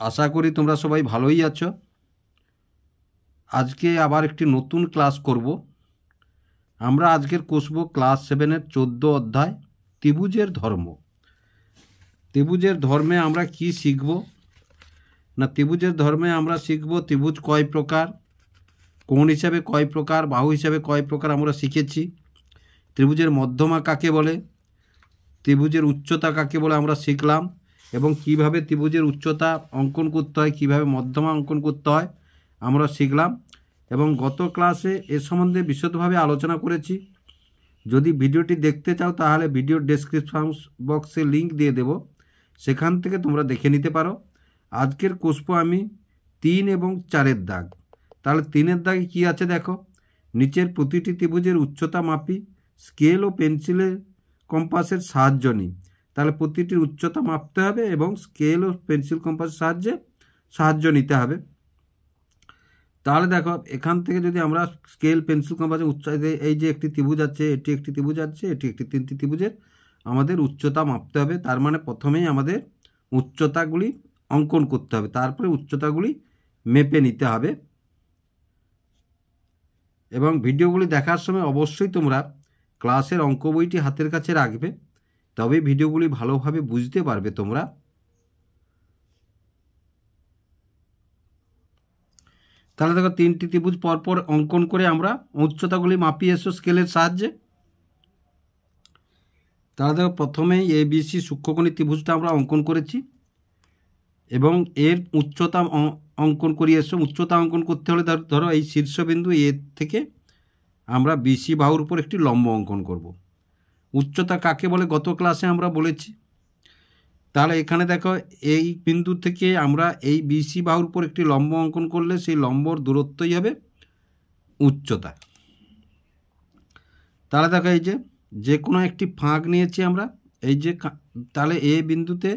आशा करी তোমরা সবাই ভালোই আছো। আজকে আবার একটি নতুন ক্লাস করব। আমরা আজকের কষব ক্লাস 7 এর 14 অধ্যায় ত্রিভুজের ধর্ম। ত্রিভুজের ধর্মে আমরা কি শিখব না, ত্রিভুজের ধর্মে আমরা শিখব ত্রিভুজ কয় প্রকার, কোণ হিসাবে কয় প্রকার, বাহু হিসাবে কয় প্রকার আমরা শিখেছি, ত্রিভুজের মধ্যমা কাকে বলে, ত্রিভুজের উচ্চতা কাকে বলে আমরা শিখলাম, এবং কিভাবে ত্রিভুজের উচ্চতা অঙ্কন করতে হয়, কিভাবে মধ্যমা অঙ্কন করতে হয় আমরা শিখলাম। এবং গত ক্লাসে এ সম্বন্ধে বিশদভাবে আলোচনা করেছি। যদি ভিডিওটি দেখতে চাও তাহলে ভিডিওর ডেসক্রিপশন বক্সে লিংক দিয়ে দেব, সেখান থেকে তোমরা দেখে নিতে পারো। আজকের কষব আমি 3 এবং 4-এর দাগ। তাহলে 3-এর দাগে কী আছে দেখো, নিচের প্রতিটি ত্রিভুজের উচ্চতা মাপি, স্কেল ও পেন্সিলের কম্পাসের সাহায্য নিই। তাহলে প্রতিটির উচ্চতা মাপতে হবে এবং স্কেল ও পেন্সিল কম্পাসের সাহায্য নিতে হবে। তাহলে দেখো এখান থেকে যদি আমরা স্কেল পেন্সিল কম্পাসের উচ্চতা, এই যে একটি ত্রিভুজ আছে, এটি একটি ত্রিভুজ আছে, এটি একটি 3টি ত্রিভুজের আমাদের উচ্চতা মাপতে হবে। তার মানে প্রথমেই আমাদের উচ্চতাগুলি অঙ্কন করতে হবে, তারপরে উচ্চতাগুলি মেপে নিতে হবে। এবং ভিডিওগুলি দেখার সময় অবশ্যই তোমরা ক্লাসের অঙ্ক বইটি হাতের কাছে রাখবে, তবে ভিডিওগুলি ভালোভাবে বুঝতে পারবে তোমরা। তাহলে দেখো 3টি ত্রিভুজ পরপর অঙ্কন করে আমরা উচ্চতাগুলি মাপিয়ে এসো স্কেলের সাহায্যে। তাহলে দেখো প্রথমেই ABC সূক্ষ্মকোণী ত্রিভুজটা আমরা অঙ্কন করেছি এবং এর উচ্চতা অঙ্কন করিয়ে এসো। উচ্চতা অঙ্কন করতে হলে ধরো এই শীর্ষবিন্দু এ থেকে আমরা BC বাহুর উপর একটি লম্ব অঙ্কন করব। উচ্চতা কাকে বলে গত ক্লাসে আমরা বলেছি। তাহলে এখানে দেখো এই বিন্দু থেকে আমরা এই BC বাহুর উপর একটি লম্ব অঙ্কন করলে সেই লম্বর দূরত্বই হবে উচ্চতা। তাহলে দেখো এই যে কোনো একটি ফাঁক নিয়েছি আমরা, এই যে তাহলে এ বিন্দুতে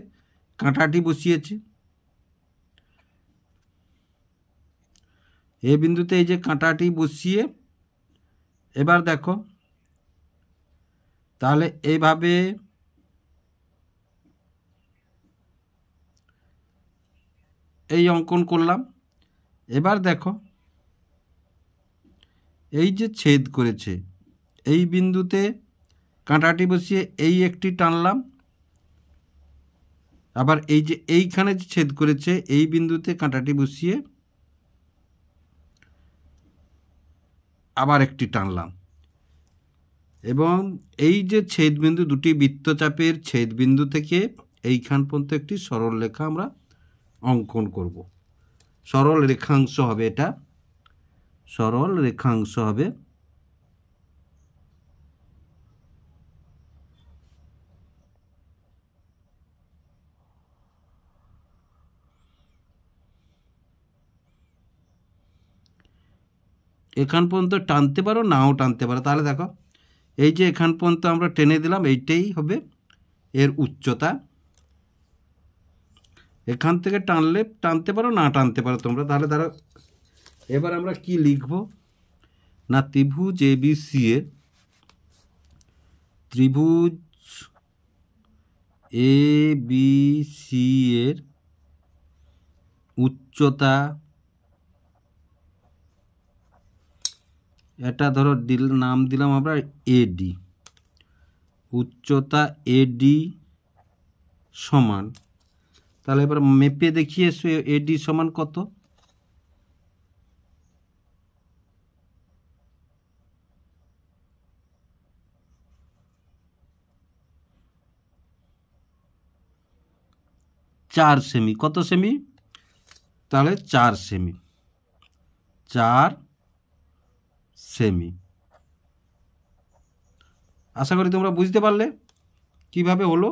কাঁটাটি বসিয়েছি, এ বিন্দুতে এই যে কাঁটাটি বসিয়ে এবার দেখো তাহলে এইভাবে এই অঙ্কন করলাম। এবার দেখো এই যে ছেদ করেছে এই বিন্দুতে কাঁটাটি বসিয়ে এই একটি টানলাম, আবার এই যে এইখানে যে ছেদ করেছে এই বিন্দুতে কাঁটাটি বসিয়ে আবার একটি টানলাম, এবং এই যে ছেদবিন্দু, দুটি বৃত্তচাপের ছেদবিন্দু থেকে এইখান পর্যন্ত একটি সরল রেখা আমরা অঙ্কন করব। সরল রেখাংশ হবে, এটা সরল রেখাংশ হবে। এখান পর্যন্ত টানতে পারো, নাও টানতে পারো। তাহলে দেখো এই যে এখান পর্যন্ত আমরা টেনে দিলাম, এইটাই হবে এর উচ্চতা। এখান থেকে টানলে টানতে পারো, না টানতে পারো তোমরা। তাহলে ধরো এবার আমরা কি লিখব না, ত্রিভুজ ABC এর উচ্চতা, এটা ধরো নাম দিলাম আমরা AD। উচ্চতা AD সমান, তাহলে এবার মেপে দেখিয়ে এসো AD সমান কত। চার সেমি। কত সেমি? তাহলে 4 সেমি। 4 সেমি। আশা করি তোমরা বুঝতে পারলে কিভাবে হলো।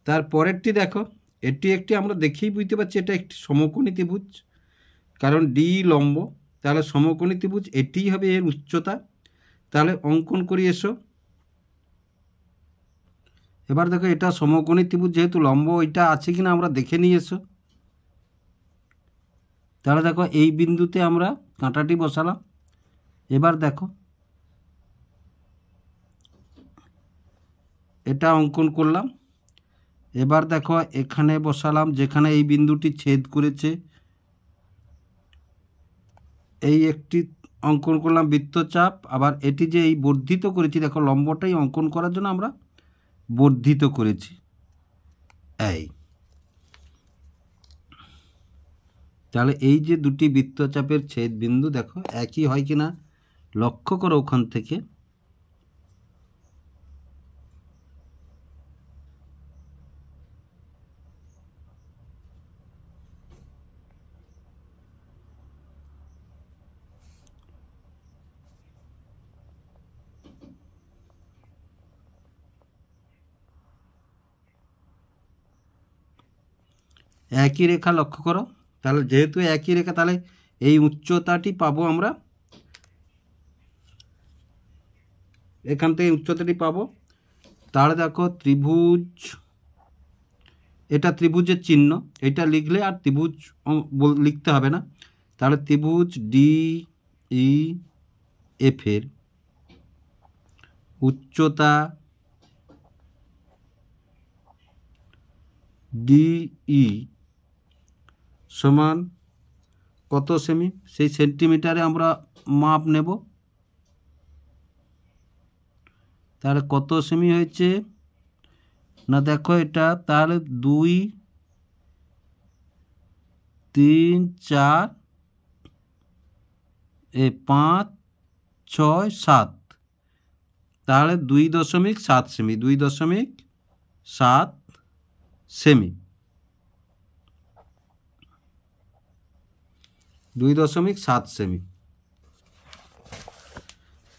তারপরেরটি দেখো, এটি একটি আমরা দেখেই বুঝতে পারছি এটা একটি সমকোণী ত্রিভুজ, কারণ D লম্ব, তাহলে সমকোণী ত্রিভুজ এটিই হবে এর উচ্চতা। তাহলে অঙ্কন করি এসো। এবার দেখো এটা সমকোণী ত্রিভুজ, যেহেতু লম্ব এটা আছে কিনা আমরা দেখে নিয়ে এসো। তাহলে দেখো এই বিন্দুতে আমরা কাঁটাটি বসালাম। এবার দেখো এটা অঙ্কন করলাম। এবার দেখো এখানে বসালাম, যেখানে এই বিন্দুটি ছেদ করেছে এই একটি অঙ্কন করলাম বৃত্তচাপ। আবার এটি যে এই বর্ধিত করেছি, দেখো লম্বটাই অঙ্কন করার জন্য আমরা বর্ধিত করেছি। এই তাহলে এই যে দুটি বৃত্তচাপের ছেদ বিন্দু দেখো একই হয় কিনা লক্ষ্য করো ওখান থেকে। একই রেখা লক্ষ্য করো, তাহলে যেহেতু একই রেখা তাহলে এই উচ্চতাটি পাবো আমরা, এখান থেকে উচ্চতাটি পাবো। তাহলে দেখো ত্রিভুজ, এটা ত্রিভুজের চিহ্ন, এটা লিখলে আর ত্রিভুজ লিখতে হবে না। তাহলে ত্রিভুজ ডি ই এফ এর উচ্চতা ডিই সমান কত সেমি, সেই সেন্টিমিটারে আমরা মাপ নেব। তাহলে কত সেমি হয়েছে না দেখো এটা, তাহলে 2 3 4 5 6 7, তাহলে 2.7 সেমি, 2.7 সেমি, 2.7 সেমি।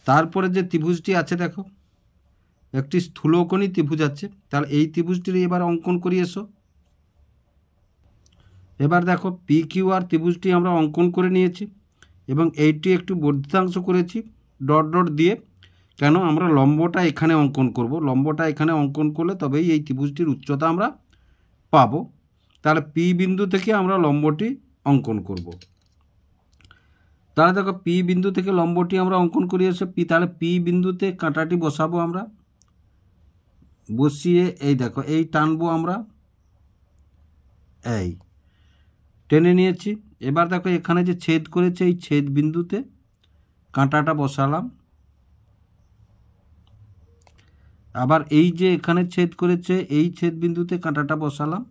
তারপরে যে ত্রিভুজটি আছে দেখো একটি স্থূলকোণী ত্রিভুজ আছে, তাহলে এই ত্রিভুজটির এবার অঙ্কন করি এসো। এবার দেখো পি কিউ আর ত্রিভুজটি আমরা অঙ্কন করে নিয়েছি এবং এইটি একটু বর্ধিতাংশ করেছি ডট ডট দিয়ে। কেন, আমরা লম্বটা এখানে অঙ্কন করব, লম্বটা এখানে অঙ্কন করলে তবেই এই ত্রিভুজটির উচ্চতা আমরা পাবো। তাহলে পি বিন্দু থেকে আমরা লম্বটি অঙ্কন করব। তাহলে দেখো পি বিন্দু থেকে লম্বটি আমরা অঙ্কন করি এসে পি, তাহলে পি বিন্দুতে কাঁটাটি বসাবো আমরা, বসিয়ে এই দেখো এই টানবো আমরা, এই টেনে নিয়েছি। এবার দেখো এখানে যে ছেদ করেছে এই ছেদ বিন্দুতে কাঁটাটা বসালাম। আবার এই যে এখানে ছেদ করেছে এই ছেদ বিন্দুতে কাঁটাটা বসালাম।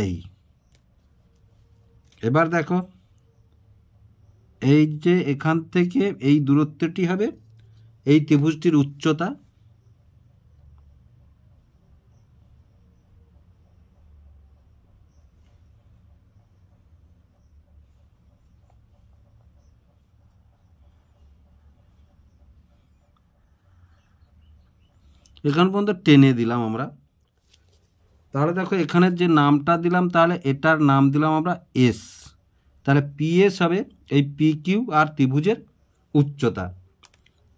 এই এবার দেখো এই যে এখান থেকে এই দূরত্বটি হবে এই ত্রিভুজটির উচ্চতা। এখান পর্যন্ত টেনে দিলাম আমরা। তাহলে দেখো এখানের যে নামটা দিলাম, তাহলে এটার নাম দিলাম আমরা এস। তাহলে পিএস হবে এই পি কিউ আর ত্রিভুজের উচ্চতা।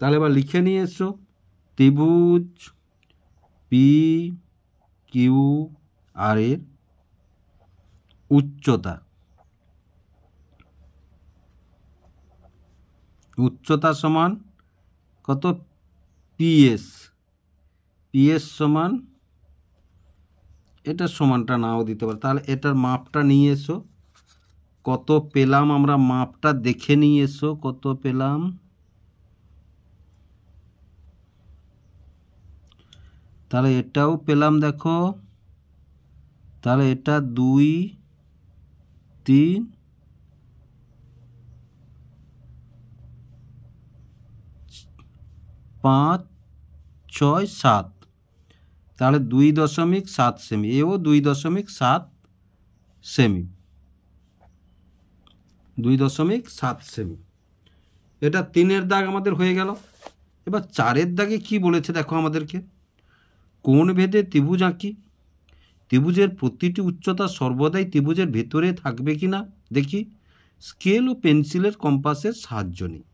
তাহলে এবার লিখে নিয়ে এসো ত্রিভুজ পি কিউ আর এর উচ্চতা, উচ্চতা সমান কত, পিএস, পিএস সমান, এটা সমানটা নাও দিতে পারে। তাহলে এটার মাপটা নিয়ে এসো, কত পেলাম আমরা মাপটা দেখে নিয়ে এসো কত পেলাম। তাহলে এটাও পেলাম দেখো, তাহলে এটা 2 3 5 6 7, তাহলে 2.7 সেমি, এও 2.7 সেমি, 2.7 সেমি। এটা 3-এর দাগ আমাদের হয়ে গেল। এবার 4-এর দাগে কি বলেছে দেখো আমাদেরকে, কোণ ভেদে ত্রিভুজ আঁকি, ত্রিভুজের প্রতিটি উচ্চতা সর্বদাই ত্রিভুজের ভেতরে থাকবে কি না দেখি, স্কেল ও পেন্সিলের কম্পাসের সাহায্য নিই।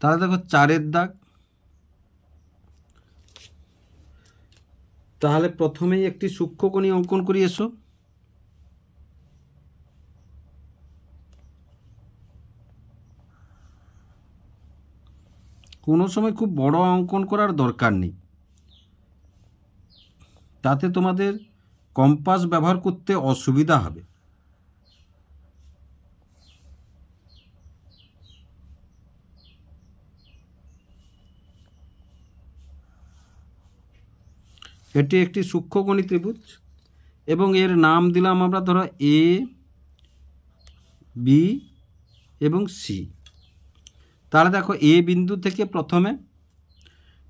তাহলে দেখো 4-এর দাগ, তাহলে প্রথমেই একটি সূক্ষ্মকোণী অঙ্কন করি এসো। কোনো সময় খুব বড় অঙ্কন করার দরকার নেই, তাতে তোমাদের কম্পাস ব্যবহার করতে অসুবিধা হবে। এটি একটি সূক্ষ্মকোণী ত্রিভুজ এবং এর নাম দিলাম আমরা ধরো এ, বি এবং সি। তাহলে দেখো এ বিন্দু থেকে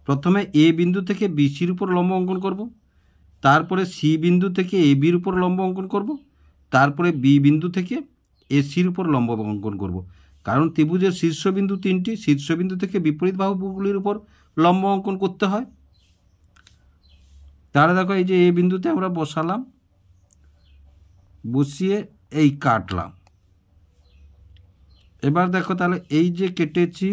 প্রথমে এ বিন্দু থেকে বিসির উপর লম্ব অঙ্কন করব, তারপরে সি বিন্দু থেকে এ বির উপর লম্ব অঙ্কন করব, তারপরে বি বিন্দু থেকে এসির উপর লম্ব অঙ্কন করব। কারণ ত্রিভুজের শীর্ষবিন্দু তিনটি, শীর্ষবিন্দু থেকে বিপরীত বাহুগুলির উপর লম্ব অঙ্কন করতে হয়। তাহলে দেখো এই যে এ বিন্দুতে আমরা বসালাম, বসিয়ে এই কাটলাম। এবার দেখো তাহলে এই যে কেটেছি,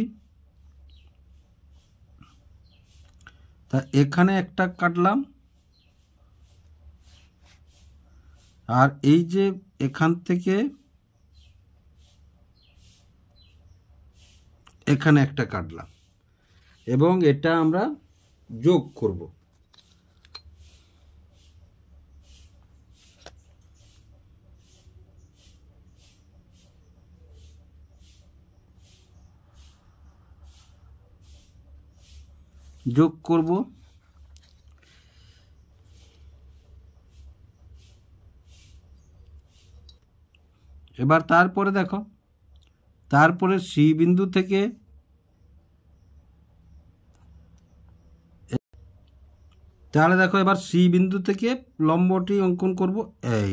তা এখানে একটা কাটলাম, আর এই যে এখান থেকে এখানে একটা কাটলাম, এবং এটা আমরা যোগ করব। যোগ করব, এবার তারপরে দেখো, তারপরে সি বিন্দু থেকে তাহলে দেখো এবার সি বিন্দু থেকে লম্বটি অঙ্কন করব এই।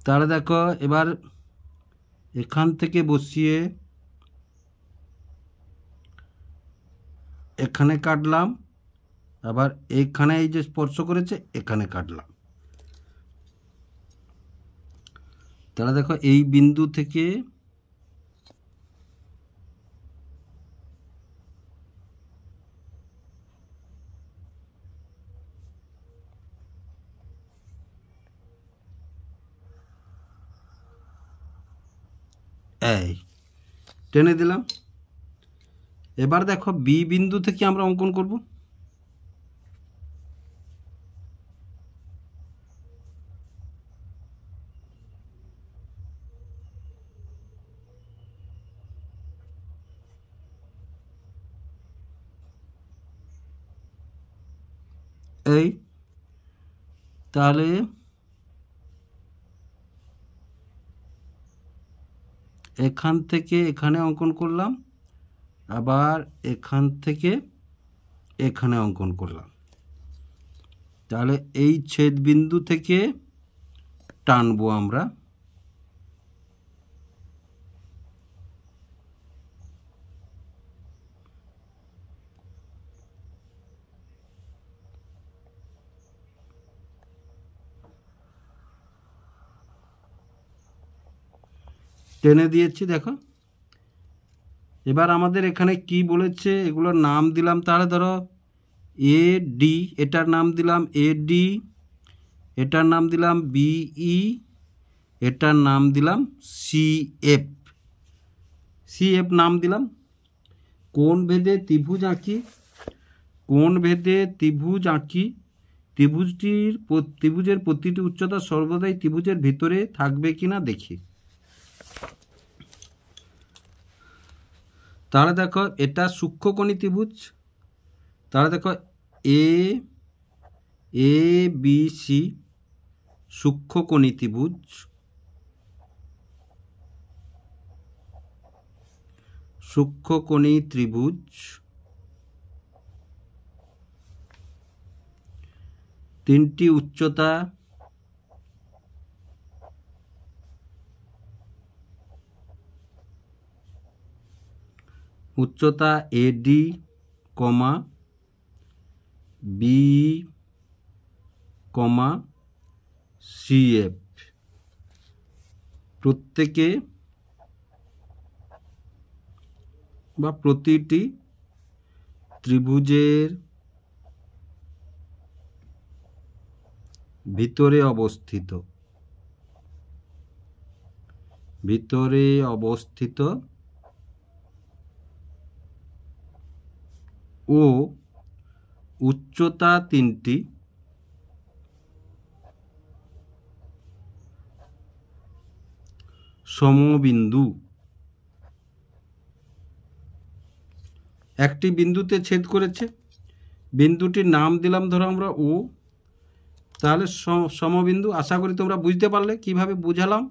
তাহলে দেখো এবার এখান থেকে বসিয়ে এখানে কাটলাম, আবার এইখানে এই যে স্পর্শ করেছে এখানে কাটলাম। তাহলে দেখো এই বিন্দু থেকে এই টেনে দিলাম। এবার দেখো বি বিন্দু থেকে আমরা অঙ্কন করব। এই তাহলে এখান থেকে এখানে অঙ্কন করলাম, আবার এখান থেকে এখানে অঙ্কন করলাম। তাহলে এই ছেদ বিন্দু থেকে টানবো আমরা, টেনে দিয়েছি। দেখো এবার আমাদের এখানে কি বলেছে, এগুলোর নাম দিলাম। তাহলে ধরো এ ডি, এটার নাম দিলাম এ ডি, এটার নাম দিলাম বিই, এটার নাম দিলাম সিএফ। সিএফ নাম দিলাম। কোণ ভেদে ত্রিভুজ আঁকি, কোণ ভেদে ত্রিভুজ আঁকি। ত্রিভুজের প্রতিটি উচ্চতা সর্বদাই ত্রিভুজের ভিতরে থাকবে কিনা দেখি। তাহলে দেখো এটা সূক্ষ্মকোণী ত্রিভুজ। তাহলে দেখো এ বি সি সূক্ষ্মকোণী ত্রিভুজ, সূক্ষ্মকোণী ত্রিভুজ। তিনটি উচ্চতা এডি কমা বি কমা সিএফ, প্রত্যেকে বা প্রতিটি ত্রিভুজের ভিতরে অবস্থিত। ভিতরে অবস্থিত ও উচ্চতা 3টি সমবিন্দু একটি বিন্দুতে ছেদ করেছে। বিন্দুটির নাম দিলাম ধরো আমরা ও। তাহলে সমবিন্দু। আশা করি তোমরা বুঝতে পারলে কিভাবে বুঝালাম।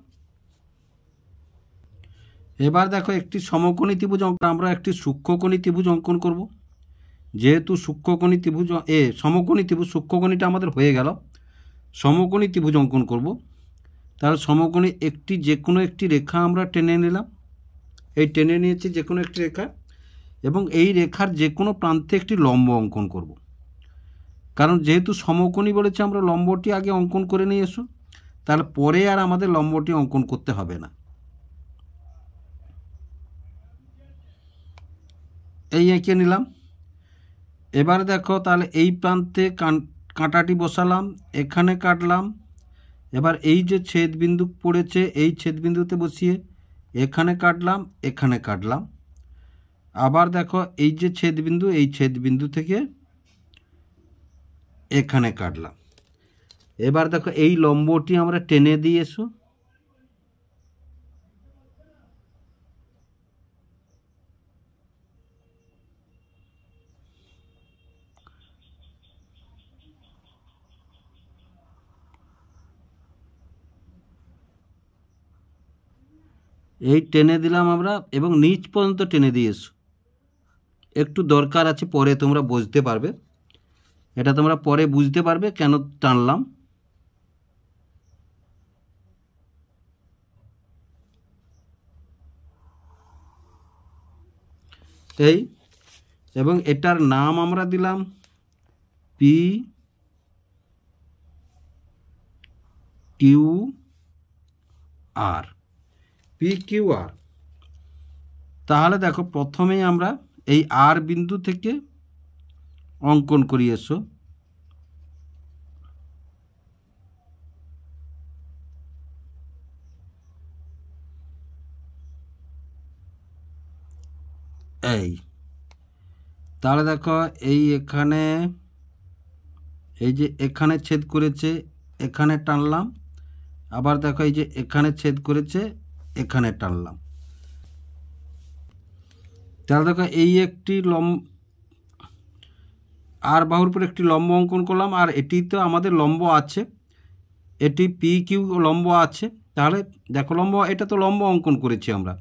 এবার দেখো একটি সমকোণী ত্রিভুজ আমরা একটি সূক্ষ্মকোণী ত্রিভুজ অঙ্কন করব। যেহেতু সূক্ষ্মকোণী ত্রিভুজ সমকোণী ত্রিভুজ, সূক্ষ্মকোণীটা আমাদের হয়ে গেল, সমকোণী ত্রিভুজ অঙ্কন করব। তাহলে সমকোণী যে কোনো একটি রেখা আমরা টেনে নিলাম। এই টেনে নিয়েছি যে কোনো একটি রেখা, এবং এই রেখার যে কোনো প্রান্তে একটি লম্ব অঙ্কন করব। কারণ যেহেতু সমকোণী বলেছে, আমরা লম্বটি আগে অঙ্কন করে নিয়ে এসো, তাহলে পরে আর আমাদের লম্বটি অঙ্কন করতে হবে না। এই এঁকে নিলাম। এবার দেখো, তাহলে এই প্রান্তে কাঁটাটি বসালাম, এখানে কাটলাম। এবার এই যে ছেদবিন্দু পড়েছে, এই ছেদবিন্দুতে বসিয়ে এখানে কাটলাম, এখানে কাটলাম। আবার দেখো এই যে ছেদবিন্দু, এই ছেদবিন্দু থেকে এখানে কাটলাম। এবার দেখো এই লম্বটি আমরা টেনে দিয়ে এসো। এই টেনে দিলাম আমরা, এবং নিচ পর্যন্ত টেনে দিয়ে এসো। একটু দরকার আছে, পরে তোমরা বুঝতে পারবে, এটা তোমরা পরে বুঝতে পারবে কেন টানলাম। এই, এবং এটার নাম আমরা দিলাম P Q R. P Q R. তাহলে দেখো প্রথমেই আমরা এই আর বিন্দু থেকে অঙ্কন করি। এসো, এই তাহলে দেখো এই এখানে, এই যে এখানে ছেদ করেছে, এখানে টানলাম। আবার দেখো এই যে এখানে ছেদ করেছে, এখানে টানলাম। তাহলে দেখো এই একটি আর বাহুর উপর একটি লম্ব অঙ্কন করলাম, আর এটি তো আমাদের লম্ব আছে, এটি পি কিউ লম্ব আছে। তাহলে দেখো লম্ব, এটা তো লম্ব অঙ্কন করেছি আমরা,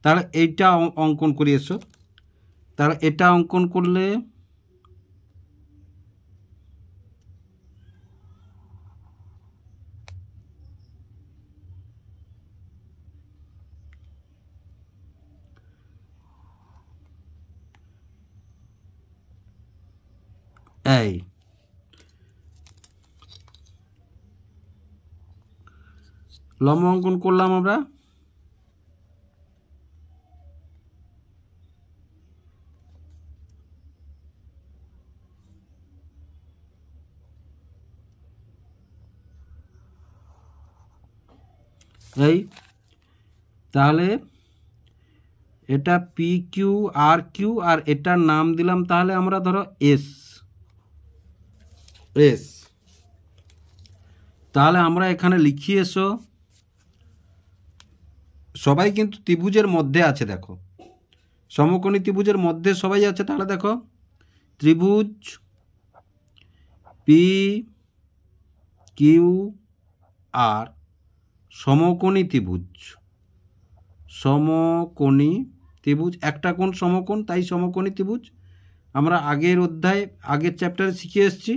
তাহলে এইটা অঙ্কন করি। এসো, তাহলে এটা অঙ্কন করলে এই লম্ব অঙ্কন করলাম আমরা। এই তাহলে এটা পি কিউ আর কিউ, আর এটার নাম দিলাম তাহলে আমরা ধরো এস। এস, তাহলে আমরা এখানে লিখি। এসো, সবাই কিন্তু ত্রিভুজের মধ্যে আছে, দেখো সমকোণী ত্রিভুজের মধ্যে সবাই আছে। তাহলে দেখো ত্রিভুজ পি কিউ আর সমকোণী ত্রিভুজ। সমকোণী ত্রিভুজ, একটা কোণ সমকোণ, তাই সমকোণী ত্রিভুজ। আমরা আগের অধ্যায়ে, আগের চ্যাপ্টারে শিখে এসেছি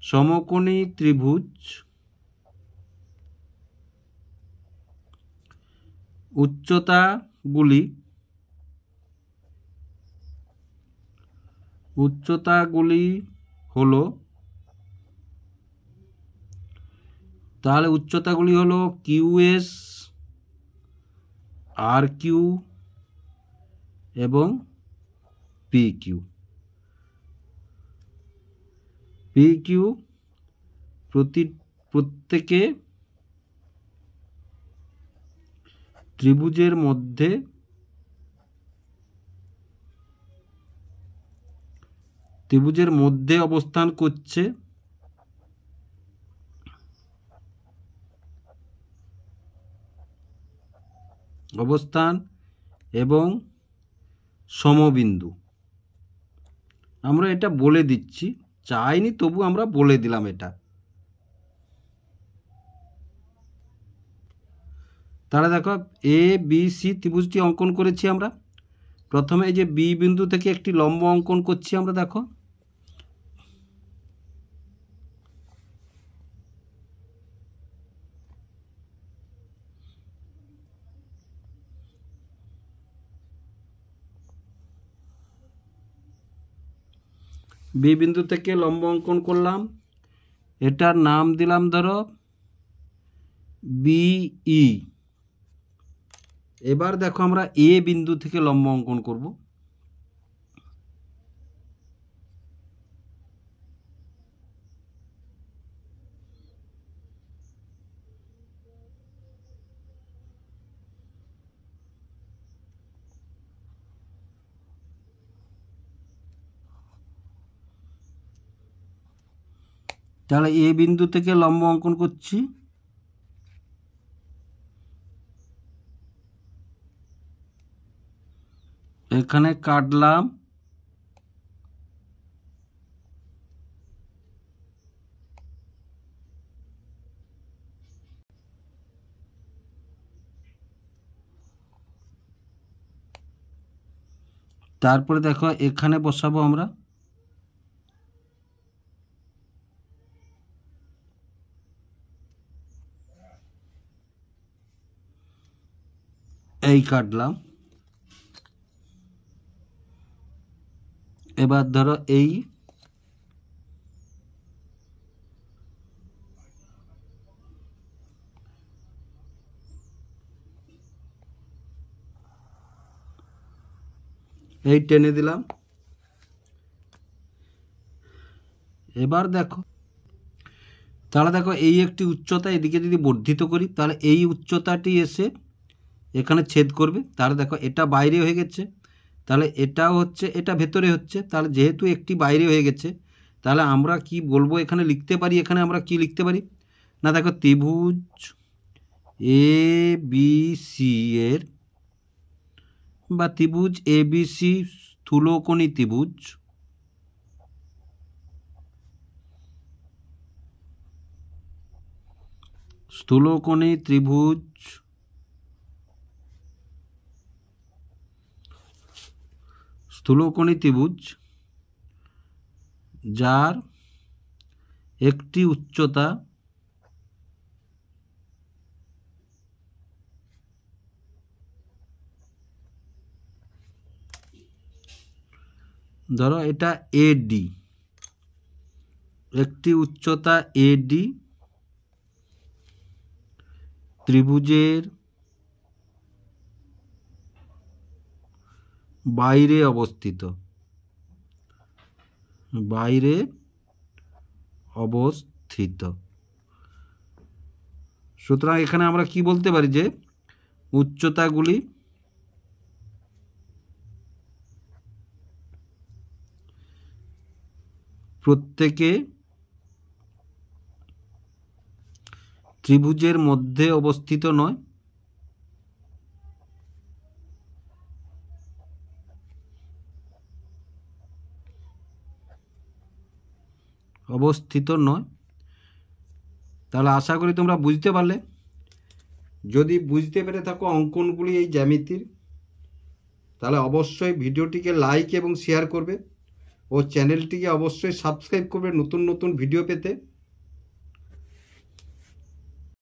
সমকোণী ত্রিভুজ উচ্চতাগুলি হলো, তাহলে উচ্চতাগুলি হলো কিউএস, আর কিউ এবং পি কিউ। পি কিউ প্রত্যেকে ত্রিভুজের মধ্যে অবস্থান করছে এবং সমবিন্দু। আমরা এটা বলে দিচ্ছি, চাইনি তবু আমরা বলে দিলাম এটা। তাহলে দেখো এ বি সি ত্রিভুজটি অঙ্কন করেছি আমরা। প্রথমে এই যে বি বিন্দু থেকে একটি লম্ব অঙ্কন করছি আমরা। দেখো বি বিন্দু থেকে লম্ব অঙ্কন করলাম, এটার নাম দিলাম ধরো বিই। এবার দেখো আমরা এ বিন্দু থেকে লম্ব অঙ্কন করব। তাহলে এ বিন্দু থেকে লম্ব অঙ্কন করছি। এখানে কাটলাম, তারপরে দেখো এখানে বসাবো আমরা। এই কাটলাম। এবার ধরো এই টেনে দিলাম। এবার দেখো, তাহলে দেখো এই একটি উচ্চতা এদিকে যদি বর্ধিত করি, তাহলে এই উচ্চতাটি এসে এখানে ছেদ করবে। তাহলে দেখো এটা বাইরে হয়ে গেছে, তাহলে এটাও হচ্ছে, এটা ভেতরে হচ্ছে। তাহলে যেহেতু একটি বাইরে হয়ে গেছে, তাহলে আমরা কি বলবো, এখানে লিখতে পারি, এখানে আমরা কি লিখতে পারি না, দেখো ত্রিভুজ এ বি সি এর বা ত্রিভুজ এ বি সি স্থূলকোণী ত্রিভুজ স্থূলকোণী ত্রিভুজ যার একটি উচ্চতা ধরো এটা এডি, একটি উচ্চতা এডি ত্রিভুজের বাইরে অবস্থিত, সুতরাং এখানে আমরা কি বলতে পারি যে উচ্চতাগুলি প্রত্যেকে ত্রিভুজের মধ্যে অবস্থিত নয়, তাহলে আশা করি তোমরা বুঝতে পারলে। যদি বুঝতে পেরে থাকো অঙ্কনগুলি এই জ্যামিতির, তাহলে অবশ্যই ভিডিওটিকে লাইক এবং শেয়ার করবে ও চ্যানেলটিকে অবশ্যই সাবস্ক্রাইব করবে নতুন নতুন ভিডিও পেতে।